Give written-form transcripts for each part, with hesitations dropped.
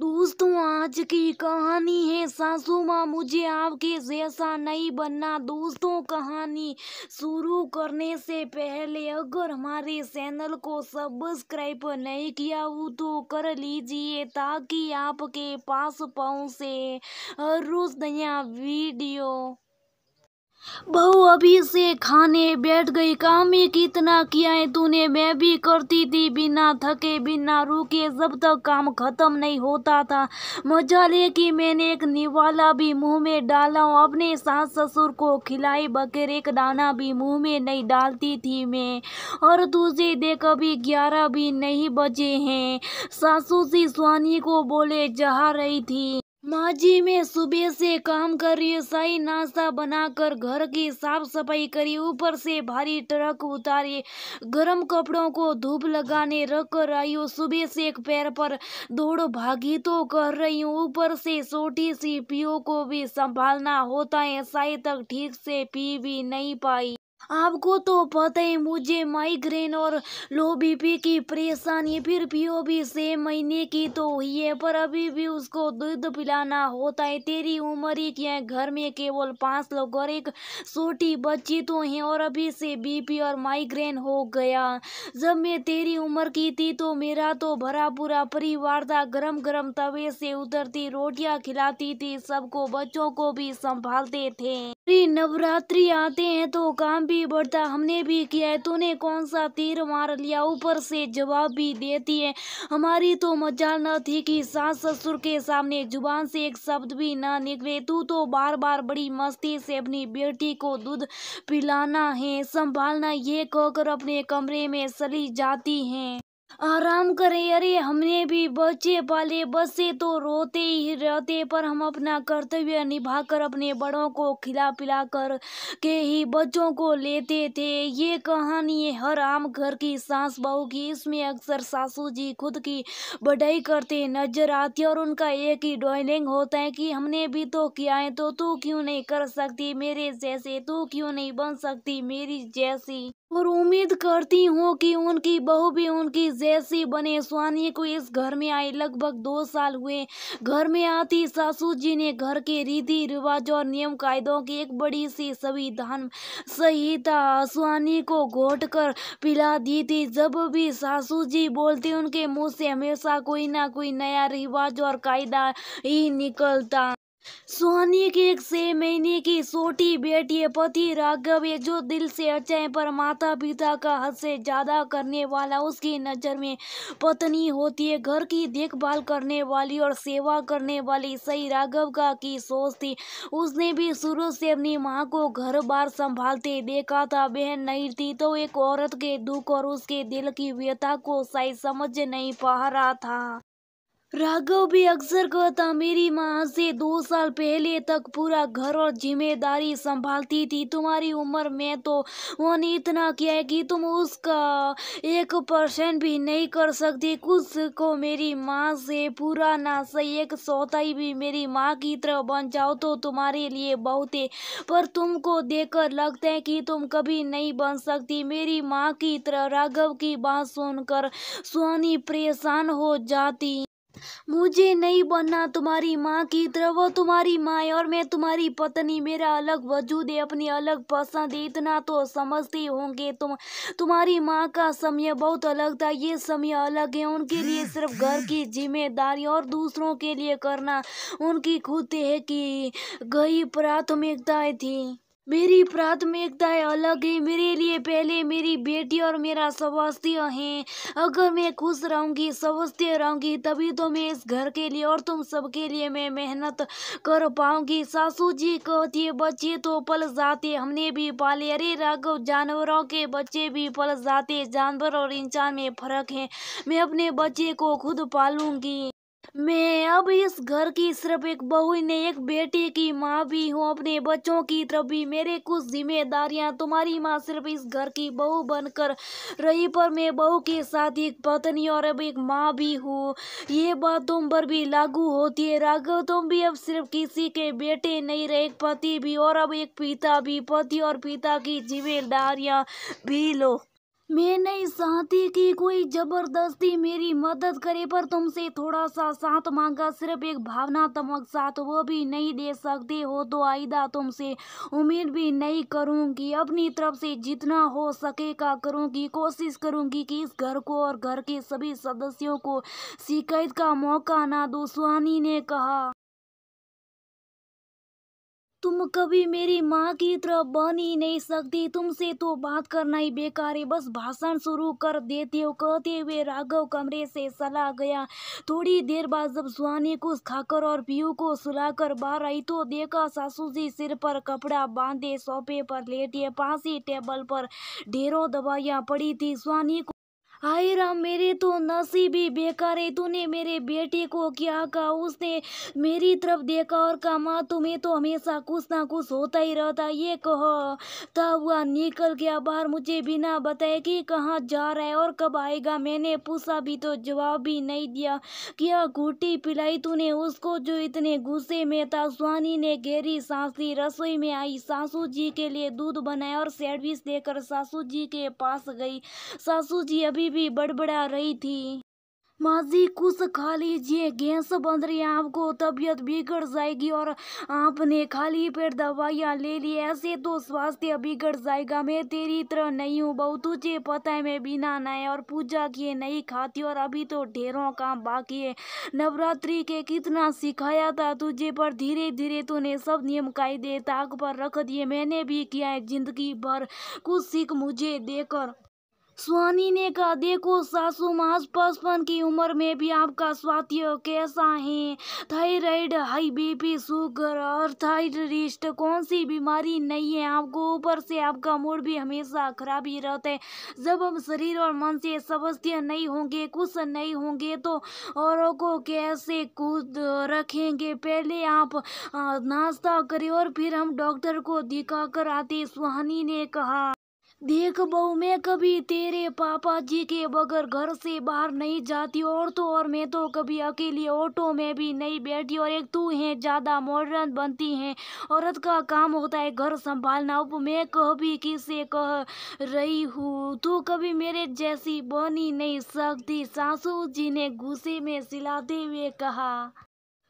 दोस्तों, आज की कहानी है सासू माँ मुझे आपके जैसा नहीं बनना। दोस्तों, कहानी शुरू करने से पहले अगर हमारे चैनल को सब्सक्राइब नहीं किया हो तो कर लीजिए ताकि आपके पास पहुँचे हर रोज नया वीडियो। बहू अभी से खाने बैठ गई। काम ही कितना किया है तूने। मैं भी करती थी बिना थके बिना रुके जब तक काम खत्म नहीं होता था। मजा ले कि मैंने एक निवाला भी मुंह में डाला हूँ। अपने सास ससुर को खिलाई बगैर एक दाना भी मुंह में नहीं डालती थी मैं। और तुझे देख अभी 11 भी नहीं बजे हैं। सासू जी सुहानी को बोले जा रही थी। माँ जी, मैं सुबह से काम कर रही हूँ। सही नाश्ता बनाकर घर की साफ सफाई करी, ऊपर से भारी ट्रक उतारी, गर्म कपड़ों को धूप लगाने रख कर आई हूँ। सुबह से एक पैर पर दौड़ भागी तो कर रही हूँ, ऊपर से छोटी सी पियो को भी संभालना होता है। शायद तक ठीक से पी भी नहीं पाई। आपको तो पता ही मुझे माइग्रेन और लो बीपी की परेशानी। फिर पियो भी 6 महीने की तो हुई है पर अभी भी उसको दूध पिलाना होता है। तेरी उम्र ही क्या है, घर में केवल 5 लोग और एक छोटी बच्ची तो है और अभी से बीपी और माइग्रेन हो गया। जब मैं तेरी उम्र की थी तो मेरा तो भरा पूरा परिवार था। गरम गरम तवे से उतरती रोटियां खिलाती थी सबको, बच्चों को भी संभालते थे। नवरात्रि आते हैं तो काम भी बढ़ता। हमने भी किया है, तूने कौन सा तीर मार लिया, ऊपर से जवाब भी देती है। हमारी तो मजाल न थी कि सास ससुर के सामने जुबान से एक शब्द भी ना निकले। तू तो बार बार बड़ी मस्ती से अपनी बेटी को दूध पिलाना है, संभालना ये कहकर अपने कमरे में चली जाती हैं। आराम करें। अरे हमने भी बच्चे पाले, बच्चे तो रोते ही रहते पर हम अपना कर्तव्य निभाकर अपने बड़ों को खिला पिला कर के ही बच्चों को लेते थे। ये कहानी है हर आम घर की सास बहू की। इसमें अक्सर सासू जी खुद की बढ़ाई करते नजर आती है और उनका एक ही डायलॉग होता है कि हमने भी तो किया है तो तू क्यों नहीं कर सकती मेरे जैसे, तू क्यों नहीं बन सकती मेरी जैसी। और उम्मीद करती हूँ कि उनकी बहू भी उनकी जैसी बने। सुहानी को इस घर में आए लगभग 2 साल हुए। घर में आती सासू जी ने घर के रीति रिवाज और नियम कायदों की एक बड़ी सी संविधान संहिता सुहानी को घोट कर पिला दी थी। जब भी सासू जी बोलते उनके मुंह से हमेशा कोई ना कोई नया रिवाज और कायदा ही निकलता। सुहानी की एक 6 महीने की छोटी बेटी है। पति राघव है जो दिल से अच्छा है पर माता पिता का हद से ज्यादा करने वाला। उसकी नजर में पत्नी होती है घर की देखभाल करने वाली और सेवा करने वाली। सही राघव का की सोच थी। उसने भी शुरू से अपनी माँ को घर बार संभालते देखा था। बहन नहीं थी तो एक औरत के दुख और उसके दिल की व्यथा को शायद समझ नहीं पा रहा था। राघव भी अक्सर कहता मेरी माँ से 2 साल पहले तक पूरा घर और जिम्मेदारी संभालती थी। तुम्हारी उम्र में तो उन्होंने इतना किया है कि तुम उसका 1% भी नहीं कर सकती। कुछ को मेरी माँ से पूरा ना सही एक सौताई भी मेरी माँ की तरह बन जाओ तो तुम्हारे लिए बहुत है। पर तुमको देखकर लगता है कि तुम कभी नहीं बन सकती मेरी माँ की तरह। राघव की बात सुनकर सुहानी परेशान हो जाती। मुझे नहीं बनना तुम्हारी माँ की तरह। वो तुम्हारी माँ है और मैं तुम्हारी पत्नी। मेरा अलग वजूद है, अपनी अलग पसंद है, इतना तो समझते होंगे तुम। तुम्हारी माँ का समय बहुत अलग था, ये समय अलग है। उनके लिए सिर्फ घर की जिम्मेदारी और दूसरों के लिए करना उनकी खुद है कि गई प्राथमिकताएं थी। मेरी प्राथमिकताएं अलग है। मेरे लिए पहले मेरी बेटी और मेरा स्वास्थ्य है। अगर मैं खुश रहूंगी स्वस्थ रहूंगी तभी तो मैं इस घर के लिए और तुम सबके लिए मैं मेहनत कर पाऊंगी। सासू जी कहती है बच्चे तो पल जाते हमने भी पाले। अरे राघव, जानवरों के बच्चे भी पल जाते। जानवर और इंसान में फर्क है। मैं अपने बच्चे को खुद पालूंगी। मैं अब इस घर की सिर्फ एक बहू ही नहीं एक बेटी की माँ भी हूँ। अपने बच्चों की तरफ भी मेरे कुछ जिम्मेदारियाँ। तुम्हारी माँ सिर्फ इस घर की बहू बनकर रही पर मैं बहू के साथ एक पत्नी और अब एक माँ भी हूँ। ये बात तुम पर भी लागू होती है राघव। तुम भी अब सिर्फ किसी के बेटे नहीं रहे, एक पति भी और अब एक पिता भी। पति और पिता की जिम्मेदारियाँ भी लो। मैं नहीं चाहती कि कोई जबरदस्ती मेरी मदद करे, पर तुमसे थोड़ा सा साथ मांगा, सिर्फ एक भावनात्मक साथ, वो भी नहीं दे सकते हो तो आइदा तुमसे उम्मीद भी नहीं करूंगी। अपनी तरफ से जितना हो सकेगा करूंगी, कोशिश करूंगी कि इस घर को और घर के सभी सदस्यों को शिकायत का मौका ना दूं। सुहानी ने कहा, तुम कभी मेरी माँ की तरह बन ही नहीं सकती, तुमसे तो बात करना ही बेकार है, बस भाषण शुरू कर देते हो, कहते हुए राघव कमरे से चला गया। थोड़ी देर बाद जब सुहानी कुछ खाकर और पीयू को सुलाकर बाहर आई तो देखा सासू जी सिर पर कपड़ा बांधे सोफे पर लेटे, पास ही टेबल पर ढेरों दवाइयाँ पड़ी थी। सुहानी, हाय राम, मेरे तो नसीब ही बेकार है, तूने मेरे बेटे को क्या कहा? उसने मेरी तरफ देखा और कहा, माँ तुम्हें तो हमेशा कुछ ना कुछ होता ही रहता, ये कहो था हुआ निकल गया बाहर मुझे बिना बताए कि कहाँ जा रहा है और कब आएगा। मैंने पूछा भी तो जवाब भी नहीं दिया। क्या घूटी पिलाई तूने उसको जो इतने गुस्से में था? सुहानी ने गहरी सांस ली, रसोई में आई, सासू जी के लिए दूध बनाया और सैंडविच लेकर सासू जी के पास गई। सासू जी अभी भी बड़बड़ा रही थी, माँ जी कुछ खा लीजिए, गैस बन रही है, आपको तबीयत बिगड़ जाएगी और आपने खाली पेट दवाइयाँ ले ली, ऐसे तो स्वास्थ्य बिगड़ जाएगा। मैं तेरी तरह नहीं हूँ बहू, तुझे पता है मैं बिना नहाए और पूजा किए नहीं खाती और अभी तो ढेरों काम बाकी है। नवरात्रि के कितना सिखाया था तुझे, पर धीरे धीरे तूने सब नियम कायदे ताक पर रख दिए। मैंने भी किया है जिंदगी भर, कुछ सीख मुझे देकर। सुहानी ने कहा, देखो सासू माँ, 55 की उम्र में भी आपका स्वास्थ्य कैसा है? थायराइड, हाई बीपी, शुगर और थायराइड कौन सी बीमारी नहीं है आपको? ऊपर से आपका मूड भी हमेशा खराब ही रहता है। जब हम शरीर और मन से स्वस्थ नहीं होंगे, कुछ नहीं होंगे तो औरों को कैसे खुद रखेंगे? पहले आप नाश्ता करें और फिर हम डॉक्टर को दिखा कर आते। सुहानी ने कहा, देख बहू, मैं कभी तेरे पापा जी के बगैर घर से बाहर नहीं जाती, और तो और मैं तो कभी अकेली ऑटो में भी नहीं बैठी, और एक तू है ज्यादा मॉडर्न बनती है, औरत का काम होता है घर संभालना। अब मैं कभी किसे कह रही हूँ, तू कभी मेरे जैसी बन ही नहीं सकती, सासू जी ने गुस्से में चिल्लाते हुए कहा।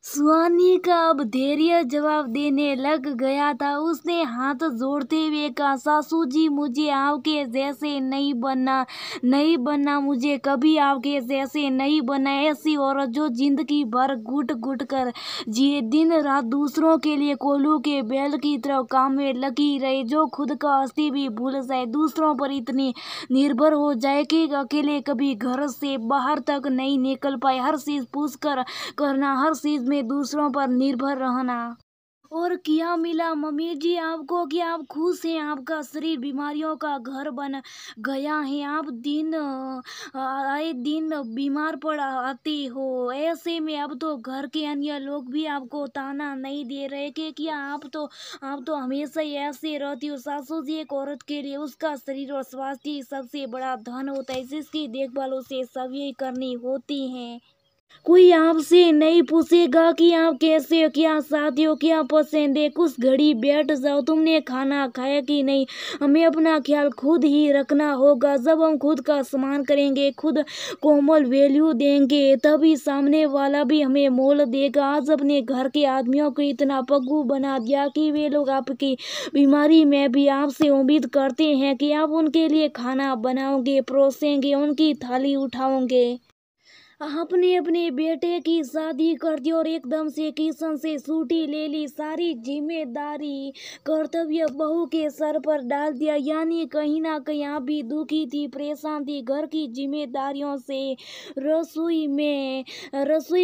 सुहानी का अब धैर्य जवाब देने लग गया था। उसने हाथ जोड़ते हुए कहा, सासू जी मुझे आपके जैसे नहीं बनना, नहीं बनना, मुझे कभी आपके जैसे नहीं बनना। ऐसी औरत जो जिंदगी भर घुट घुट कर जिए, दिन रात दूसरों के लिए कोल्हू के बैल की तरह काम में लगी रहे, जो खुद का अस्तित्व भी भूल जाए, दूसरों पर इतनी निर्भर हो जाए कि अकेले कभी घर से बाहर तक नहीं निकल पाए, हर चीज पूछ कर करना, हर चीज में दूसरों पर निर्भर रहना। और क्या मिला मम्मी जी आपको कि आप खुश हैं? आपका शरीर बीमारियों का घर बन गया है, आप आए दिन बीमार पड़ आते हो। ऐसे में अब तो घर के अन्य लोग भी आपको ताना नहीं दे रहे कि क्या आप तो हमेशा ही ऐसे रहती हो। सासू जी, एक औरत के लिए उसका शरीर और स्वास्थ्य ही सबसे बड़ा धन होता है, जिसकी देखभाल उसे सभी करनी होती है। कोई आपसे नहीं पूछेगा कि आप कैसे हो, क्या शादी हो, क्या पसंद है। कुछ घड़ी बैठ जाओ, तुमने खाना खाया कि नहीं? हमें अपना ख्याल खुद ही रखना होगा। जब हम खुद का सम्मान करेंगे, खुद कोमल वैल्यू देंगे, तभी सामने वाला भी हमें मोल देगा। आज अपने घर के आदमियों को इतना पग्गू बना दिया कि वे लोग आपकी बीमारी में भी आपसे उम्मीद करते हैं कि आप उनके लिए खाना बनाओगे, परोसेंगे, उनकी थाली उठाओगे। आपने अपने बेटे की शादी कर दी और एकदम से किशन से छुट्टी ले ली, सारी जिम्मेदारी कर्तव्य बहू के सर पर डाल दिया। यानी कहीं ना कहीं आप भी दुखी थी, परेशान थी घर की जिम्मेदारियों से। रसोई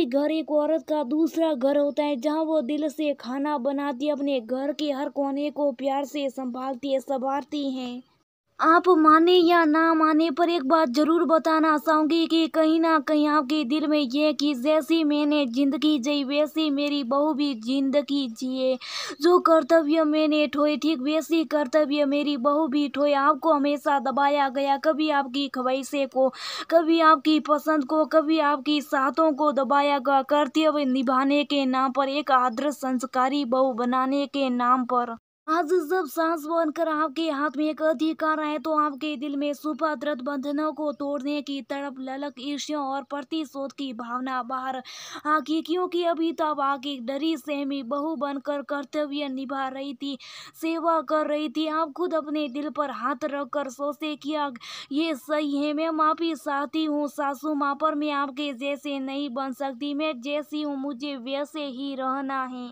घर एक औरत का दूसरा घर होता है, जहाँ वो दिल से खाना बनाती है, अपने घर के हर कोने को प्यार से संभालती है, संवारती है। आप माने या ना माने, पर एक बात जरूर बताना चाहूंगी कि कहीं ना कहीं आपके दिल में ये कि जैसी मैंने जिंदगी जी वैसी मेरी बहू भी जिंदगी जिए। जो कर्तव्य मैंने ढोए, ठीक वैसी कर्तव्य मेरी बहू भी ढोए। आपको हमेशा दबाया गया, कभी आपकी ख्वाहिशें को, कभी आपकी पसंद को, कभी आपकी चाहतों को दबाया गया, कर्तव्य निभाने के नाम पर, एक आदर्श संस्कारी बहू बनाने के नाम पर। आज जब सांस बनकर आपके हाथ में एक अधिकार है तो आपके दिल में सुभद्रत बंधनों को तोड़ने की तड़प, ललक, ईर्ष्या और प्रतिशोध की भावना बाहर आकी, क्योंकि अभी तक आके डरी सहमी बहू बनकर कर्तव्य निभा रही थी, सेवा कर रही थी। आप खुद अपने दिल पर हाथ रखकर सोचे किया ये सही है, मैं माफी चाहती हूँ सासू माँ, पर मैं आपके जैसे नहीं बन सकती, मैं जैसी हूँ मुझे वैसे ही रहना है।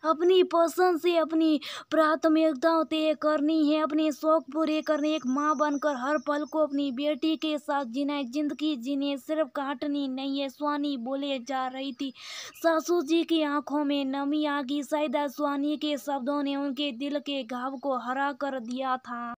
अपनी पसंद से अपनी प्राथमिकताओं तय करनी है, अपने शौक पूरे करने, एक माँ बनकर हर पल को अपनी बेटी के साथ जीना, जिंदगी जीने सिर्फ काटनी नहीं है, स्वानी बोले जा रही थी। सासू जी की आंखों में नमी आ गई, शायद स्वानी के शब्दों ने उनके दिल के घाव को हरा कर दिया था।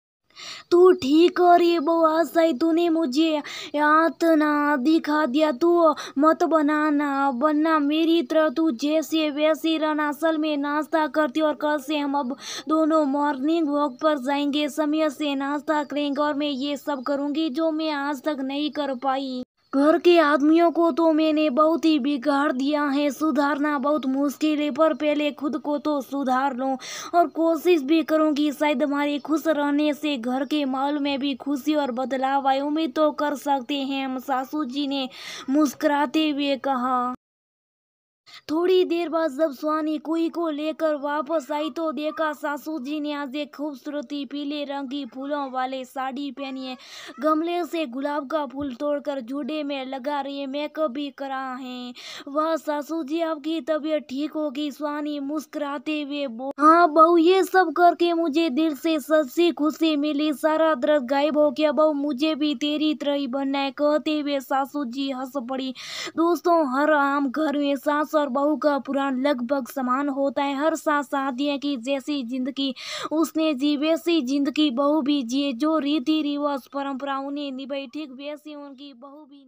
तू ठीक कर ये बउआ, सही तूने मुझे यातना दिखा दिया, तू मत बनना मेरी तरह, तू जैसे वैसी रहना। असल में नाश्ता करती और कल से हम अब दोनों मॉर्निंग वॉक पर जाएंगे, समय से नाश्ता करेंगे और मैं ये सब करूंगी जो मैं आज तक नहीं कर पाई। घर के आदमियों को तो मैंने बहुत ही बिगाड़ दिया है, सुधारना बहुत मुश्किल है, पर पहले खुद को तो सुधार लूं और कोशिश भी करूंगी, शायद हमारे खुश रहने से घर के माहौल में भी खुशी और बदलाव आए, उम्मीद तो कर सकते हैं हम, सासू जी ने मुस्कुराते हुए कहा। थोड़ी देर बाद जब स्वानी कुई को लेकर वापस आई तो देखा सासू जी ने आज एक खूबसूरती पीले रंग की फूलों वाले साड़ी पहनी है, गमले से गुलाब का फूल तोड़कर जूड़े में लगा रही है, मेकअप भी करा है। वाह सासू जी, आपकी तबीयत ठीक होगी, स्वानी मुस्कुराते हुए हाँ बहू, ये सब करके मुझे दिल से सच्ची खुशी मिली, सारा दर्द गायब हो गया, बहू मुझे भी तेरी तरह ही बनना है, कहते हुए सासू जी हंस पड़ी। दोस्तों, हर आम घर में सास और बहू का पुराण लगभग समान होता है, हर सास चाहती है कि जैसी जिंदगी उसने जी वैसी जिंदगी बहू भी जिए, जो रीति रिवाज परंपरा उन्हें निभाई ठीक वैसी उनकी बहू भी